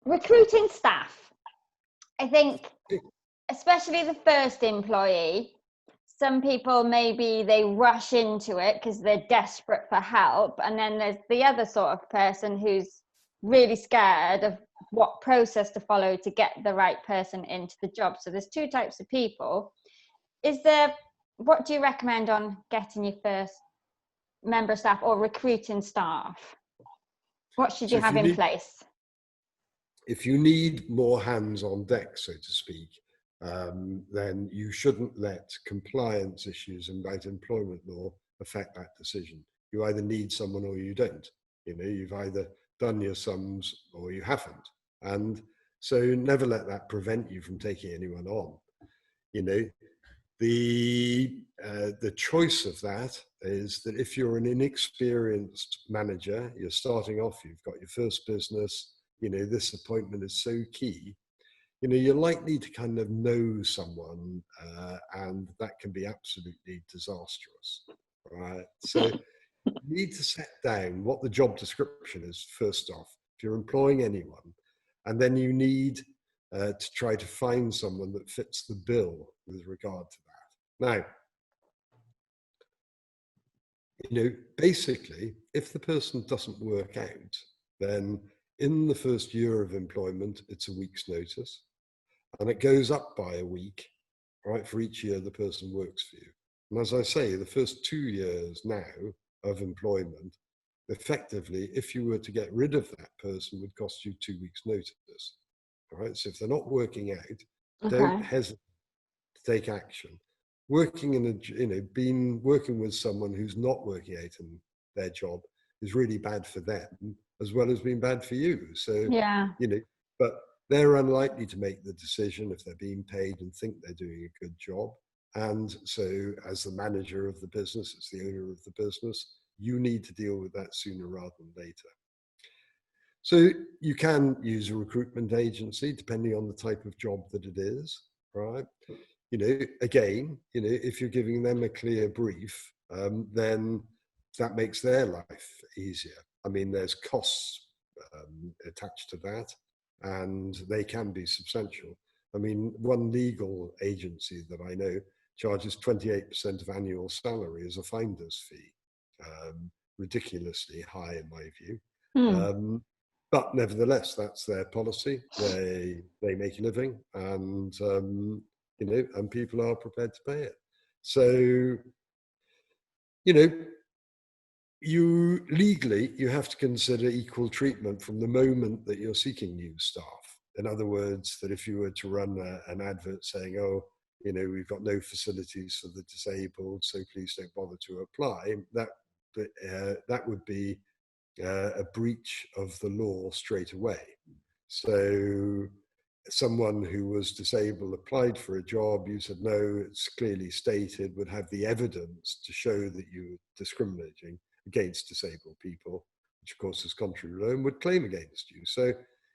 Recruiting staff. I think, especially the first employee, some people maybe they rush into it because they're desperate for help. And then there's the other sort of person who's really scared of what process to follow to get the right person into the job. So there's two types of people. What do you recommend on getting your first member of staff or recruiting staff? What should you have in place? If you need more hands on deck, so to speak, then you shouldn't let compliance issues about employment law affect that decision. You either need someone or you don't. You've either done your sums or you haven't. And so never let that prevent you from taking anyone on. The choice of that is that if you're an inexperienced manager, you're starting off, you've got your first business, this appointment is so key, you're likely to kind of know someone, and that can be absolutely disastrous, right? So you need to set down what the job description is first off, if you're employing anyone, and then you need to try to find someone that fits the bill with regard to that. Now, basically, if the person doesn't work out, then in the first year of employment, it's a week's notice, and it goes up by a week, right, for each year the person works for you. And as I say, the first 2 years now of employment, effectively, if you were to get rid of that person, would cost you 2 weeks' notice. All right, so if they're not working out, don't hesitate to take action. Working being working with someone who's not working out in their job is really bad for them as well as being bad for you. So, but they're unlikely to make the decision if they're being paid and think they're doing a good job. And so as the manager of the business, as the owner of the business, you need to deal with that sooner rather than later. So you can use a recruitment agency depending on the type of job that it is, right? Again, if you're giving them a clear brief, then that makes their life easier. I mean, there's costs attached to that, and they can be substantial. I mean, one legal agency that I know charges 28% of annual salary as a finder's fee. Ridiculously high in my view. But nevertheless, that's their policy. They make a living, and and people are prepared to pay it. So, you legally, you have to consider equal treatment from the moment that you're seeking new staff. In other words, that if you were to run an advert saying, oh, we've got no facilities for the disabled, so please don't bother to apply, that would be a breach of the law straight away. So someone who was disabled applied for a job, you said, no, it's clearly stated, would have the evidence to show that you were discriminating against disabled people, which of course is contrary to law, and would claim against you. So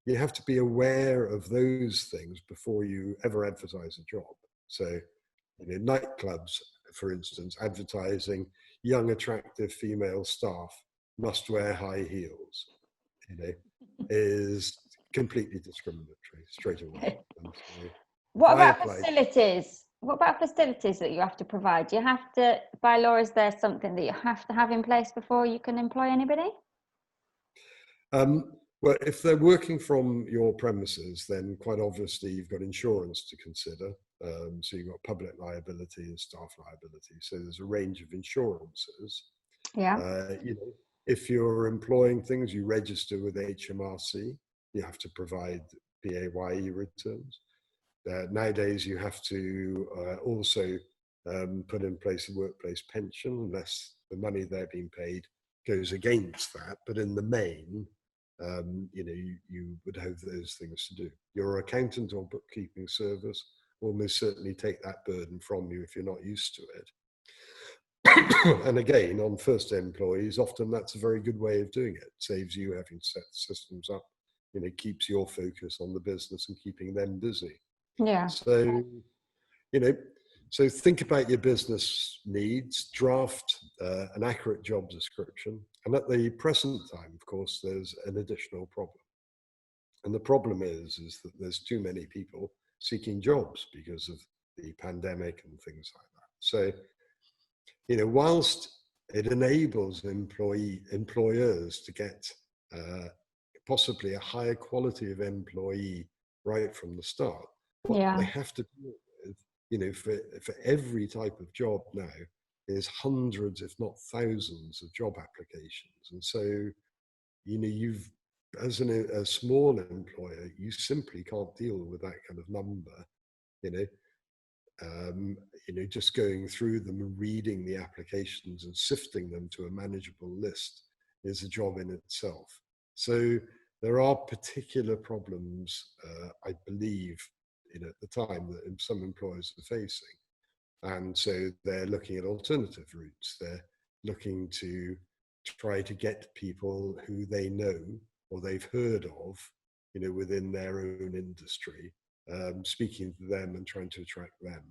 you have to be aware of those things before you ever advertise a job. So nightclubs, for instance, advertising young, attractive female staff must wear high heels, is completely discriminatory straight away. So what about facilities? What about facilities that you have to provide? Do you have to, by law, is there something that you have to have in place before you can employ anybody? Well, if they're working from your premises, then quite obviously you've got insurance to consider. So you've got public liability and staff liability. So there's a range of insurances. Yeah. If you're employing things, you register with HMRC. You have to provide PAYE returns. Nowadays, you have to also put in place a workplace pension, unless the money they're being paid goes against that. But in the main, you would have those things to do. Your accountant or bookkeeping service will most certainly take that burden from you if you're not used to it. And again, on first employees, often that's a very good way of doing it. Saves you having to set systems up, keeps your focus on the business and keeping them busy. Yeah. So, so think about your business needs, draft an accurate job description. And at the present time, of course, there's an additional problem. And the problem is that there's too many people seeking jobs because of the pandemic and things like that. So, whilst it enables employers to get possibly a higher quality of employee right from the start, what they Yeah. have to deal with, for every type of job now, is hundreds, if not thousands, of job applications. And so, you've, as a small employer, you simply can't deal with that kind of number, you know, just going through them and reading the applications and sifting them to a manageable list is a job in itself. So there are particular problems, I believe, at the time that some employers are facing. And so they're looking at alternative routes. They're looking to try to get people who they know or they've heard of, within their own industry, speaking to them and trying to attract them.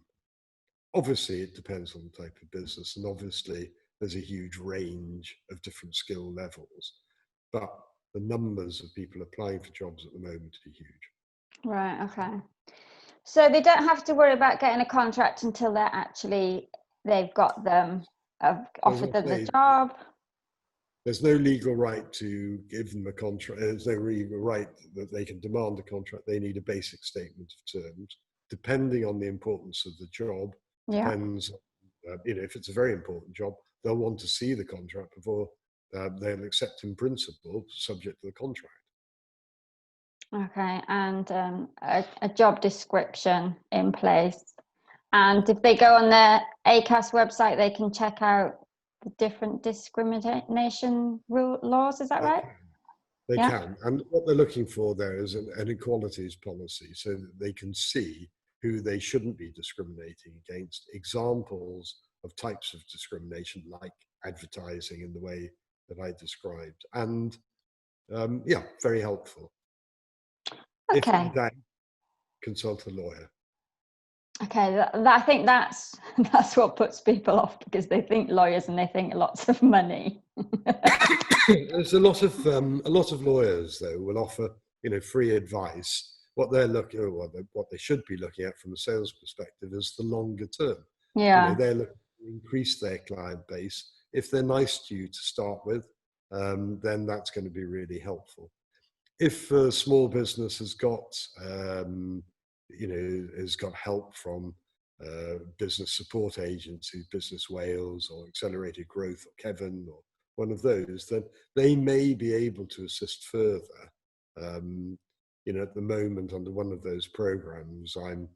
Obviously, it depends on the type of business, and obviously there's a huge range of different skill levels, but the numbers of people applying for jobs at the moment are huge. Right, okay. So they don't have to worry about getting a contract until they've got them, offered them the job. There's no legal right to give them a contract. There's no legal right that they can demand a contract. They need a basic statement of terms. Depending on the importance of the job, depends, if it's a very important job, they'll want to see the contract before they'll accept in principle, subject to the contract. Okay, and a job description in place. And if they go on the ACAS website, they can check out the different discrimination laws. Is that right? They can. And what they're looking for there is an equalities policy, so that they can see who they shouldn't be discriminating against, examples of types of discrimination like advertising in the way that I described. And very helpful. Okay. If in doubt, consult a lawyer. Okay, I think that's what puts people off, because they think lawyers and they think lots of money. There's a lot of lawyers though will offer free advice. What they're what they should be looking at from a sales perspective is the longer term. Yeah. They're looking to increase their client base. If they're nice to you to start with, then that's going to be really helpful. If a small business has got help from business support agencies, Business Wales or Accelerated Growth or Kevin or one of those, then they may be able to assist further. At the moment, under one of those programs, I'm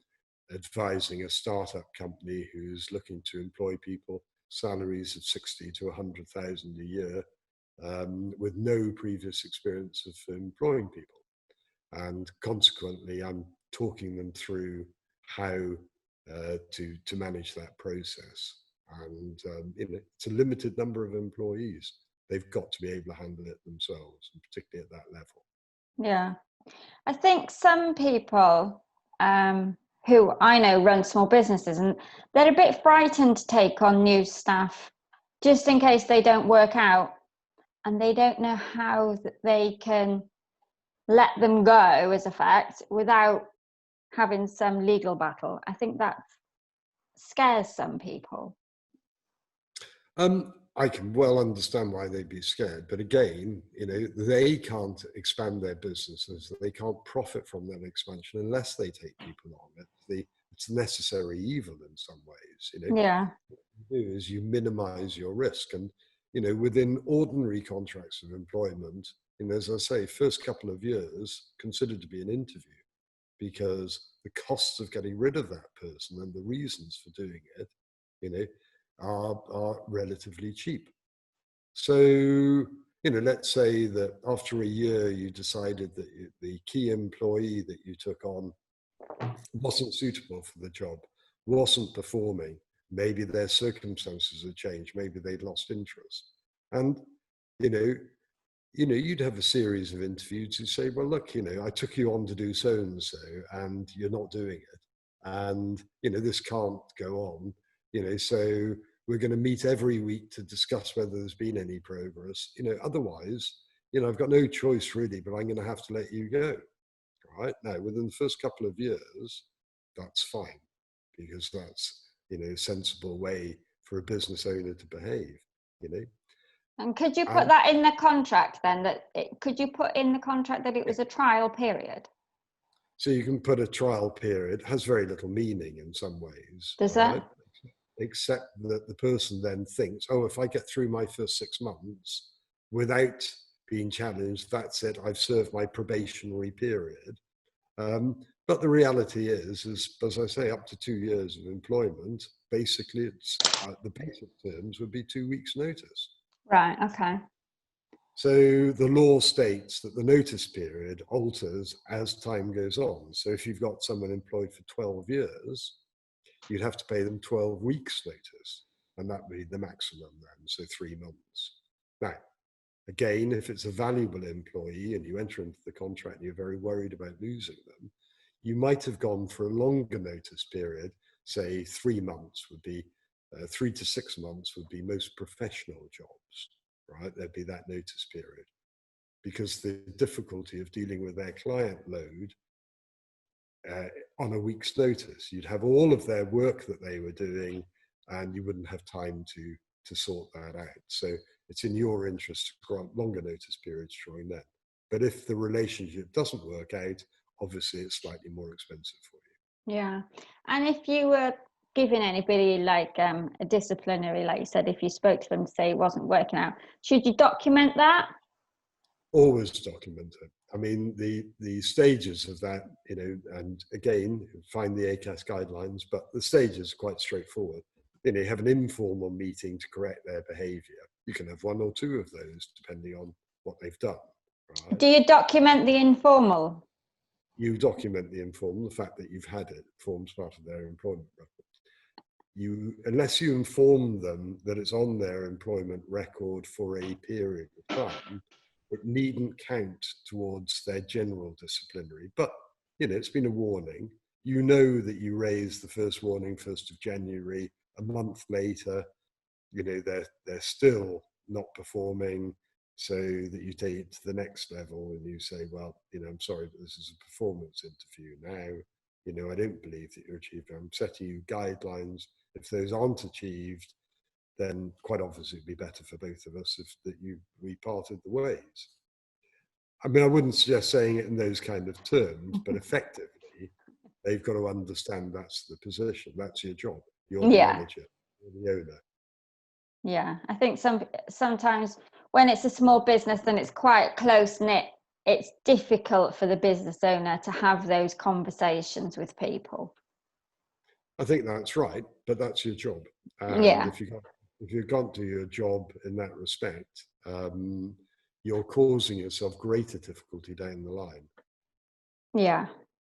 advising a startup company who's looking to employ people, salaries of 60 to 100,000 a year, with no previous experience of employing people. And consequently, I'm talking them through how to manage that process. And it's a limited number of employees. They've got to be able to handle it themselves, and particularly at that level. Yeah. I think some people who I know run small businesses, and they're a bit frightened to take on new staff just in case they don't work out, and they don't know how they can let them go as a fact without having some legal battle. I think that scares some people. I can well understand why they'd be scared, but again, they can't expand their businesses. They can't profit from that expansion unless they take people on. It's necessary evil in some ways. Yeah. What you do is you minimize your risk, and within ordinary contracts of employment, as I say, first couple of years considered to be an interview, because the costs of getting rid of that person and the reasons for doing it, are relatively cheap. So, let's say that after a year you decided that the key employee that you took on wasn't suitable for the job, wasn't performing. Maybe their circumstances had changed. Maybe they'd lost interest. And, you'd have a series of interviews who say, well, look, I took you on to do so and so, and you're not doing it. And, this can't go on, so we're going to meet every week to discuss whether there's been any progress. Otherwise, I've got no choice really, but I'm going to have to let you go. right? Now, within the first couple of years, that's fine, because that's, a sensible way for a business owner to behave, And could you put that in the contract then? Could you put in the contract that it was a trial period? So you can put a trial period. It has very little meaning in some ways. Does right? that? Except that the person then thinks, oh, if I get through my first 6 months without being challenged, that's it, I've served my probationary period. But the reality is, as I say, up to 2 years of employment, basically it's the basic terms would be 2 weeks notice. Right, okay. So the law states that the notice period alters as time goes on. So if you've got someone employed for 12 years, you'd have to pay them 12 weeks notice, and that would be the maximum then, so 3 months. Now, again, if it's a valuable employee and you enter into the contract and you're very worried about losing them, you might have gone for a longer notice period, say 3 months would be, 3 to 6 months would be most professional jobs, right? There'd be that notice period, because the difficulty of dealing with their client load on a week's notice, you'd have all of their work that they were doing and you wouldn't have time to sort that out. So it's in your interest to grant longer notice periods during that. But if the relationship doesn't work out, obviously it's slightly more expensive for you. Yeah. And if you were giving anybody like a disciplinary, like you said, if you spoke to them to say it wasn't working out, should you document that? Always document it. I mean, the stages of that, and again, find the ACAS guidelines, but the stages are quite straightforward. You have an informal meeting to correct their behavior. You can have 1 or 2 of those, depending on what they've done. Right? Do you document the informal? You document the informal, the fact that you've had it forms part of their employment record. Unless you inform them that it's on their employment record for a period of time, it needn't count towards their general disciplinary. But, it's been a warning. You know that you raised the first warning 1st of January, a month later, they're still not performing, so that you take it to the next level and you say, well, I'm sorry, but this is a performance interview now. I don't believe that you're achieving. I'm setting you guidelines. If those aren't achieved, then quite obviously it'd be better for both of us if we parted the ways. I mean, I wouldn't suggest saying it in those kind of terms, but effectively, they've got to understand that's the position. That's your job. You're the manager, you're the owner. Yeah, I think sometimes when it's a small business and it's quite close-knit, it's difficult for the business owner to have those conversations with people. I think that's right, but that's your job. Yeah. If you can't do your job in that respect, you're causing yourself greater difficulty down the line. Yeah.